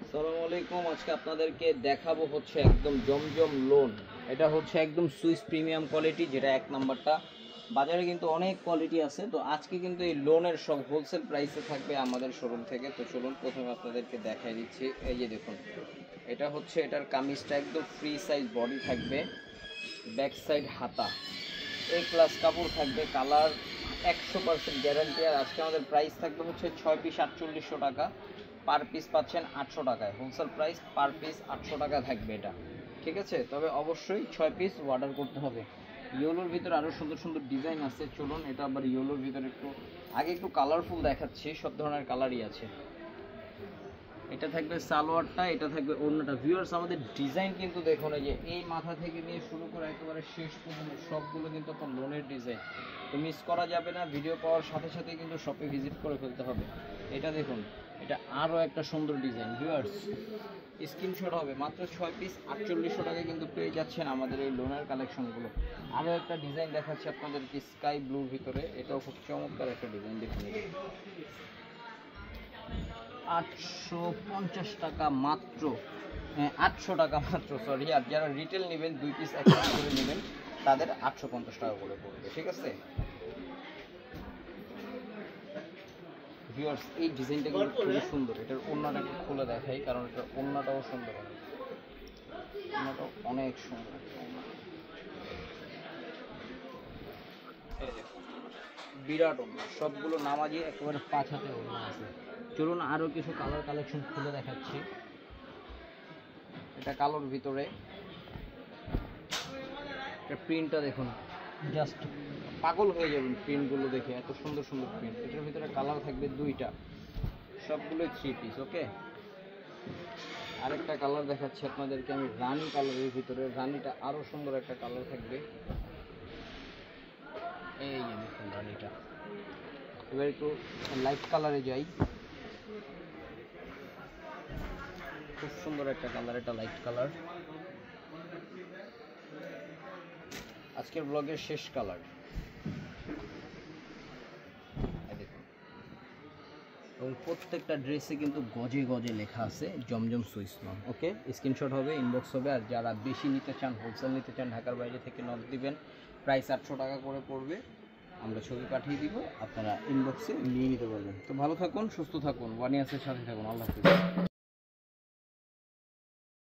আসসালামু আলাইকুম। আজকে আপনাদেরকে দেখাবো হচ্ছে একদম জমজম লোন। এটা হচ্ছে একদম সুইস প্রিমিয়াম কোয়ালিটি, যেটা এক নাম্বারটা। বাজারে কিন্তু অনেক কোয়ালিটি আছে, তো আজকে কিন্তু এই লোনের সব হোলসেল প্রাইসে থাকবে আমাদের শোরুম থেকে। তো চলুন প্রথমে আপনাদেরকে দেখাই দিচ্ছি। এই যে দেখুন, এটা হচ্ছে এটার কামিজটা একদম ফ্রি সাইজ বডি থাকবে, ব্যাক সাইড হাতা, এই ক্লাস কাপড় থাকবে, কালার 100% গ্যারান্টি। আর আজকে আমাদের প্রাইস থাকবে হচ্ছে 6 পিস 4800 টাকা, পার পিস পাচ্ছেন 800 টাকায়। হোলসেল প্রাইস পার পিস 800 টাকা থাকবে এটা, ঠিক আছে? তবে অবশ্যই 6 পিস অর্ডার করতে হবে। ইয়েলোর ভিতরে আরও সুন্দর সুন্দর ডিজাইন আছে। চলুন এটা আবার ইয়েলোর ভিতরে একটু কালারফুল দেখাচ্ছি। সব ধরনের কালারই আছে। এটা থাকবে সালোয়ারটা, এটা থাকবে ওড়নাটা। ভিউয়ার্স, আমাদের ডিজাইন কিন্তু দেখুন, এই যে এই মাথা থেকে নিয়ে শুরু করে একেবারে শেষ পর্যন্ত সবগুলো কিন্তু আপনার লোনের ডিজাইন। তো মিস করা যাবে না। ভিডিও পাওয়ার সাথে সাথে কিন্তু শপে ভিজিট করে ফেলতে হবে। এটা দেখুন, এটা আরও একটা সুন্দর ডিজাইন। ভিউয়ার্স, স্ক্রিনশট হবে। মাত্র 6 পিস 4800 টাকায় কিন্তু পেয়ে যাচ্ছেন আমাদের এই লোনের কালেকশনগুলো। আরও একটা ডিজাইন দেখাচ্ছি আপনাদেরকে স্কাই ব্লুর ভিতরে। এটাও খুব চমৎকার একটা ডিজাইন। দেখুন, 850 টাকা মাত্র, 800 টাকা মাত্র, সরি। আর যারা রিটেল নেবেন 2 পিস 1 পিস করে নেবেন, তাদের 850 টাকা করে পড়বে, ঠিক আছে? ভিউয়ার্স, এই ডিজাইনটা কিন্তু খুবই সুন্দর। এটার ওড়নাটা একটু খুলে দেখাই, কারণ এটার ওড়নাটাও সুন্দর, ওড়নাটাও অনেক সুন্দর। বিরাট ওড়না, সবগুলো নামাজি একেবারে 5 হাতে ওড়না আছে। চলুন আরও কিছু কালার কালেকশন খুলে দেখাচ্ছি। এটা কালোর ভিতরে, এটা প্রিন্টটা দেখুন, জাস্ট পাগল হয়ে যাবেন প্রিন্টগুলো দেখে। এত সুন্দর সুন্দর প্রিন্ট। এটার ভিতরে কালার থাকবে 2টা, সবগুলোই 3 পিস। ওকে, আরেকটা কালার দেখাচ্ছি আপনাদেরকে আমি, রানি কালারের ভিতরে। রানিটা আরও সুন্দর একটা কালার থাকবে। এই যে দেখুন রানিটা। এবার একটু লাইট কালারে যাই। খুব সুন্দর একটা কালার, এটা লাইট কালার। আজকের ব্লগের শেষ কালার। দেখুন, এবং প্রত্যেকটা ড্রেসে কিন্তু গজে গজে লেখা আছে জমজম সুইস লোন। ওকে, স্ক্রিনশট হবে, ইনবক্স হবে। আর যারা বেশি নিতে চান, হোলসেল নিতে চান, ঢাকার বাইরে থেকে নক দিবেন। প্রাইস 800 টাকা করে পড়বে। আমরা ছবি পাঠিয়ে দিব, আপনারা ইনবক্সে নিয়ে নিতে পারবেন। তো ভালো থাকুন, সুস্থ থাকুন, ওয়ানিয়াসের সাথে থাকুন। আল্লাহ হাফেজ।